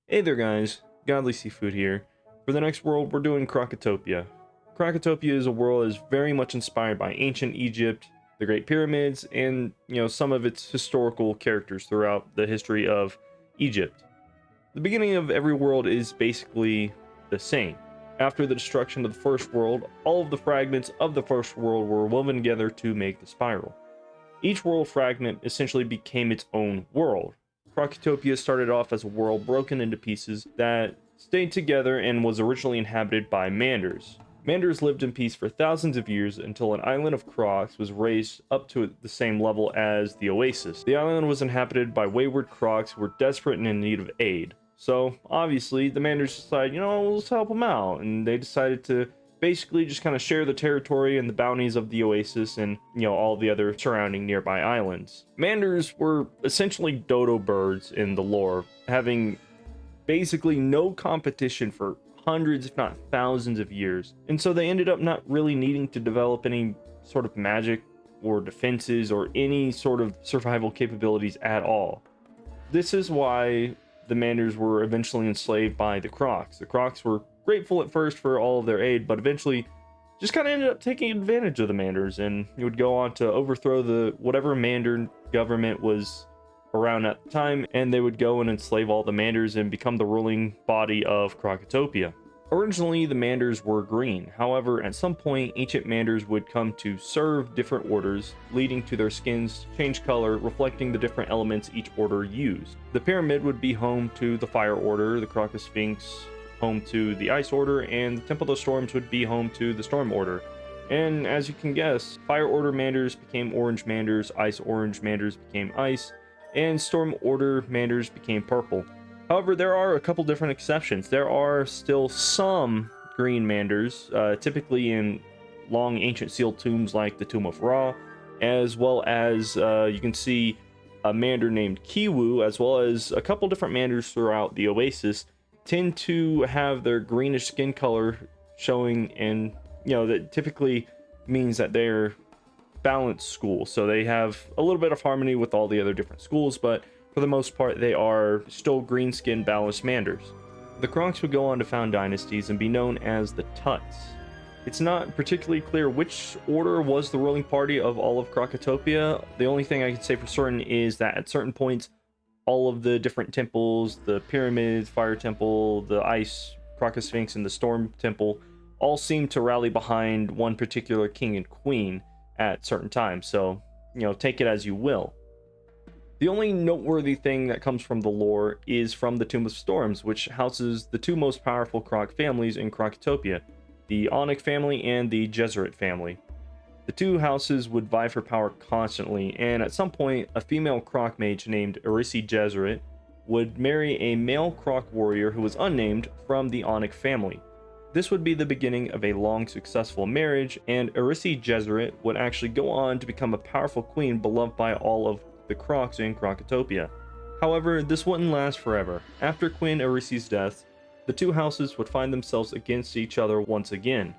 Hey there guys, Godly Seafood here. For the next world, we're doing Crocotopia. Crocotopia is a world that is very much inspired by ancient Egypt, the Great Pyramids, and some of its historical characters throughout the history of Egypt. The beginning of every world is basically the same. After the destruction of the first world, all of the fragments of the first world were woven together to make the spiral. Each world fragment essentially became its own world. Crocotopia started off as a world broken into pieces that stayed together and was originally inhabited by Manders. Manders lived in peace for thousands of years until an island of Crocs was raised up to the same level as the Oasis. The island was inhabited by wayward Crocs who were desperate and in need of aid. So, obviously, the Manders decided, let's help them out, and they decided to basically just kind of share the territory and the bounties of the Oasis and, all the other surrounding nearby islands. Manders were essentially dodo birds in the lore, having basically no competition for hundreds, if not thousands of years. And so they ended up not really needing to develop any sort of magic or defenses or any sort of survival capabilities at all. This is why the Manders were eventually enslaved by the Crocs. The Crocs were grateful at first for all of their aid, but eventually just kind of ended up taking advantage of the Manders, and it would go on to overthrow the whatever Mander government was around at the time, and they would go and enslave all the Manders and become the ruling body of Krokotopia. Originally, the Manders were green. However, at some point, ancient Manders would come to serve different orders, leading to their skins change color, reflecting the different elements each order used. The pyramid would be home to the Fire Order, the Crocosphinx home to the Ice Order, and the Temple of Storms would be home to the Storm Order. And as you can guess, Fire Order Manders became Orange Manders, Ice Orange Manders became Ice, and Storm Order Manders became Purple. However, there are a couple different exceptions. There are still some green Manders, typically in long ancient sealed tombs like the Tomb of Ra, as well as you can see a Mander named Kiwu, as well as a couple different Manders throughout the Oasis, tend to have their greenish skin color showing, and that typically means that they're balanced schools. So they have a little bit of harmony with all the other different schools, but for the most part, they are still green-skinned balanced Manders. The Crocs would go on to found dynasties and be known as the Tuts. It's not particularly clear which order was the ruling party of all of Crocotopia. The only thing I can say for certain is that at certain points, all of the different temples, the Pyramid, Fire Temple, the Ice, Crocossphinx, and the Storm Temple, all seem to rally behind one particular king and queen at certain times. So, take it as you will. The only noteworthy thing that comes from the lore is from the Tomb of Storms, which houses the two most powerful Croc families in Crokotopia, the Onyx family and the Jesuit family. The two houses would vie for power constantly, and at some point, a female Croc mage named Erissi Jesuit would marry a male Croc warrior who was unnamed from the Onyx family. This would be the beginning of a long, successful marriage, and Erissi Jesuit would actually go on to become a powerful queen beloved by all of the Crocs in Crokotopia. However, this wouldn't last forever. After Queen Erissi's death, the two houses would find themselves against each other once again.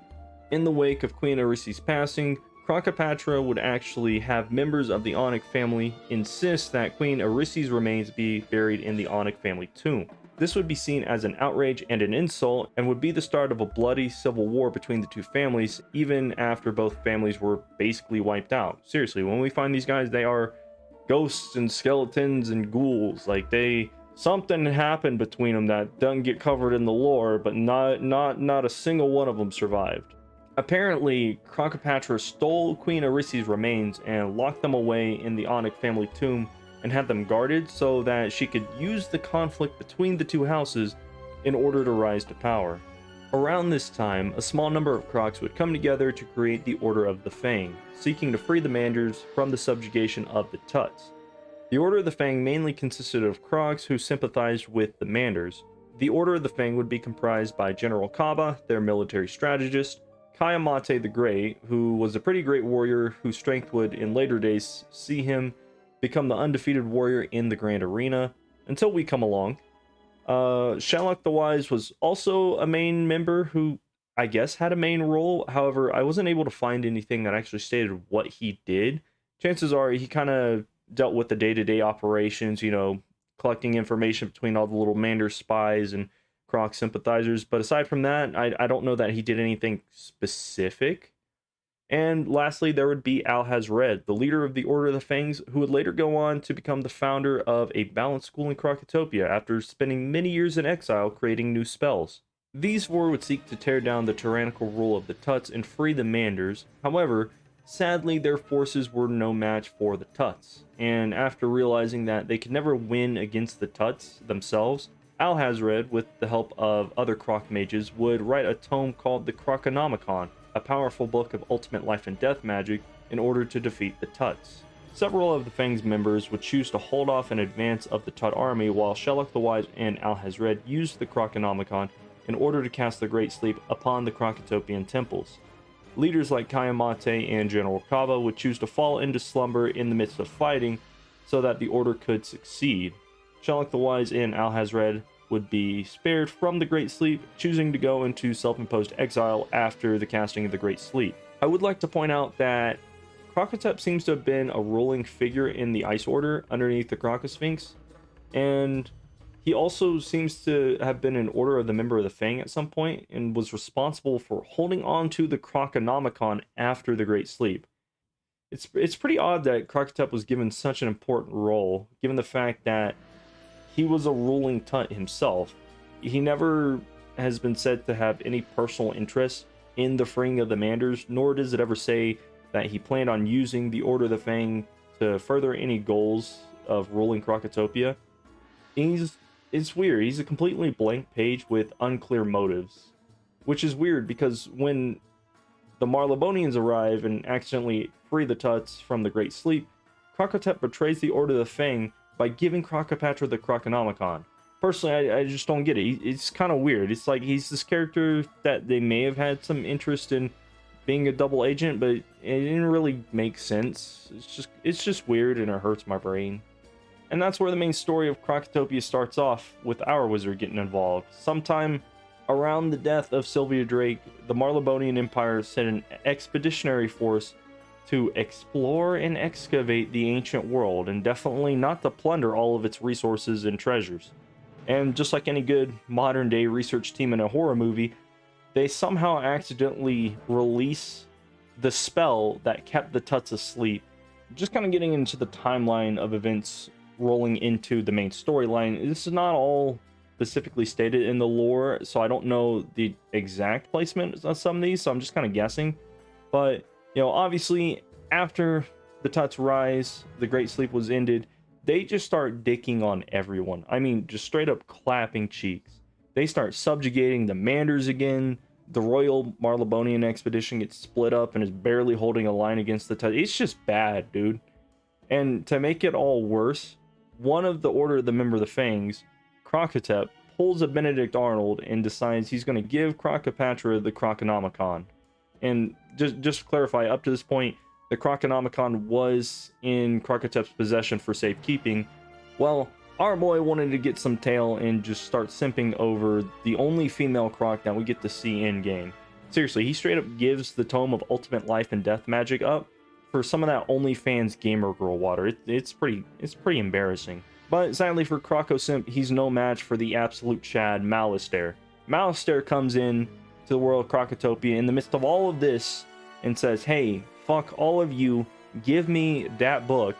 In the wake of Queen Erissi's passing, Crocopatra would actually have members of the Onyx family insist that Queen Erissi's remains be buried in the Onyx family tomb. This would be seen as an outrage and an insult, and would be the start of a bloody civil war between the two families, even after both families were basically wiped out. Seriously, when we find these guys, they are ghosts and skeletons and ghouls. Like, something happened between them that doesn't get covered in the lore, but not a single one of them survived. Apparently, Crocopatra stole Queen Erissi's remains and locked them away in the Onyx family tomb and had them guarded so that she could use the conflict between the two houses in order to rise to power. Around this time, a small number of Crocs would come together to create the Order of the Fang, seeking to free the Manders from the subjugation of the Tuts. The Order of the Fang mainly consisted of Crocs who sympathized with the Manders. The Order of the Fang would be comprised by General Kaba, their military strategist, Kayamate the Great, who was a pretty great warrior whose strength would in later days see him become the undefeated warrior in the Grand Arena, until we come along. Shalak the Wise was also a main member who I guess had a main role. However, I wasn't able to find anything that actually stated what he did. Chances are he kind of dealt with the day-to-day operations, collecting information between all the little Mander spies and Croc sympathizers. But aside from that, I don't know that he did anything specific. And lastly, there would be Alhaz-Red, the leader of the Order of the Fangs, who would later go on to become the founder of a balanced school in Krokotopia after spending many years in exile creating new spells. These four would seek to tear down the tyrannical rule of the Tuts and free the Manders. However, sadly, their forces were no match for the Tuts, and after realizing that they could never win against the Tuts themselves, Alhaz-Red, with the help of other Croc mages, would write a tome called the Croconomicon, a powerful book of ultimate life and death magic, in order to defeat the Tuts. Several of the Fang's members would choose to hold off in advance of the Tut army, while Shellock the Wise and Alhaz-Red used the Croconomicon in order to cast the Great Sleep upon the Crocotopian temples. Leaders like Kayamate and General Kava would choose to fall into slumber in the midst of fighting so that the order could succeed. Shellock the Wise and Alhaz-Red would be spared from the Great Sleep, choosing to go into self-imposed exile after the casting of the Great Sleep. I would like to point out that Krokotop seems to have been a ruling figure in the Ice Order underneath the Crocosphinx, and he also seems to have been an Order of the Member of the Fang at some point, and was responsible for holding on to the Croconomicon after the Great Sleep. It's pretty odd that Krokotop was given such an important role, given the fact that he was a ruling Tut himself. He never has been said to have any personal interest in the freeing of the Manders, nor does it ever say that he planned on using the Order of the Fang to further any goals of ruling Krokotopia. It's weird. He's a completely blank page with unclear motives, which is weird because when the Marlebonians arrive and accidentally free the Tuts from the Great Sleep, Krokotop betrays the Order of the Fang by giving Crocopatra the Croconomicon. Personally, I just don't get it. It's kind of weird. It's like he's this character that they may have had some interest in being a double agent, but it didn't really make sense. It's just weird, and it hurts my brain. And that's where the main story of Krokotopia starts off, with our wizard getting involved. Sometime around the death of Sylvia Drake, the Marlebonian Empire sent an expeditionary force to explore and excavate the ancient world, and definitely not to plunder all of its resources and treasures. And just like any good modern day research team in a horror movie, they somehow accidentally release the spell that kept the Tuts asleep. Just kind of getting into the timeline of events rolling into the main storyline. This is not all specifically stated in the lore, so I don't know the exact placement of some of these, so I'm just kind of guessing. But you know, obviously, after the Tuts rise, the Great Sleep was ended, they just start dicking on everyone. I mean, just straight up clapping cheeks. They start subjugating the Manders again. The Royal Marlebonian Expedition gets split up and is barely holding a line against the Tuts. It's just bad, dude. And to make it all worse, one of the Order of the Member of the Fangs, Krokotop, pulls a Benedict Arnold and decides he's going to give Crocopatra the Croconomicon. And just to clarify, up to this point, the Croconomicon was in Krokotop's possession for safekeeping. Well, our boy wanted to get some tail and just start simping over the only female Croc that we get to see in-game. Seriously, he straight up gives the Tome of Ultimate Life and Death Magic up for some of that OnlyFans gamer girl water. It's pretty embarrassing. But sadly for Crocosimp, he's no match for the absolute Chad, Malastare. Malastare comes in to the world of Krokotopia in the midst of all of this and says, hey, fuck all of you, give me that book.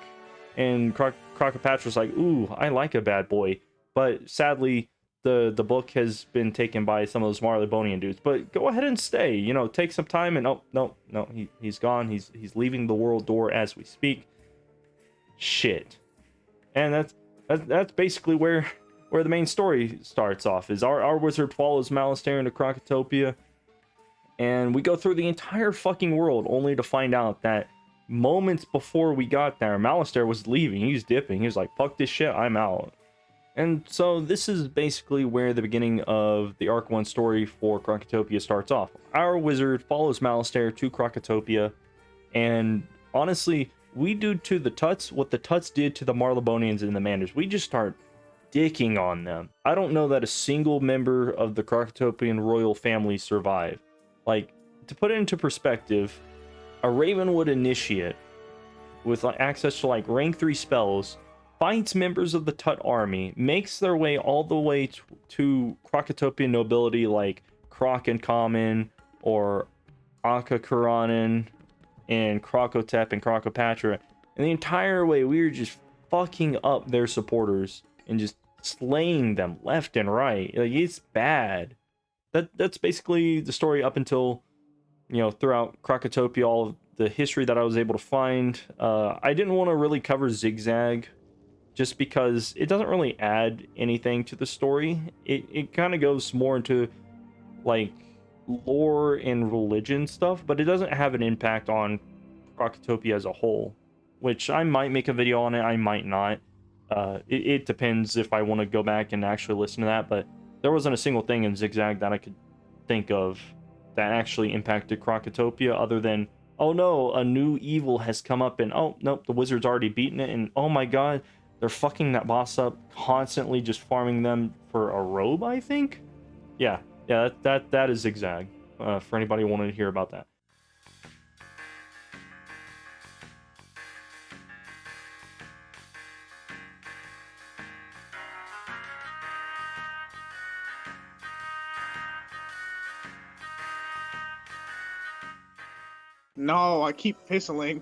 And Crocopatra's like, ooh, I like a bad boy. But sadly, the book has been taken by some of those Marlebonian dudes. But go ahead and stay, you know, take some time. And oh, no, he's gone. He's leaving the world door as we speak. Shit. And that's basically where the main story starts off. Is our wizard follows Malastare into Krokotopia, and we go through the entire fucking world only to find out that moments before we got there, Malastare was leaving. He's dipping. He was like, fuck this shit, I'm out. And so this is basically where the beginning of the Arc 1 story for Krokotopia starts off. Our wizard follows Malastare to Krokotopia, and honestly, we do to the Tuts what the Tuts did to the Marlebonians and the Manders. We just start dicking on them. I don't know that a single member of the Crocotopian royal family survived. Like, to put it into perspective, a Ravenwood initiate with access to like rank 3 spells fights members of the Tut army, makes their way all the way to Crocotopian nobility like Croc and Common, or Akakuranin, and Crocotep and Crocopatra. And the entire way, we were just fucking up their supporters and just slaying them left and right. Like, it's bad. That's basically the story up until, you know, throughout Krokotopia, all of the history that I was able to find. I didn't want to really cover Zigzag just because it doesn't really add anything to the story. It kind of goes more into like lore and religion stuff, but it doesn't have an impact on Crocotopia as a whole, which I might make a video on it, I might not. It depends if I want to go back and actually listen to that, but there wasn't a single thing in Zigzag that I could think of that actually impacted Crocotopia other than, oh no, a new evil has come up, and oh nope, the wizard's already beaten it, and oh my god, they're fucking that boss up, constantly just farming them for a robe, I think? Yeah, that is Zigzag, for anybody who wanted to hear about that. No, I keep pissing.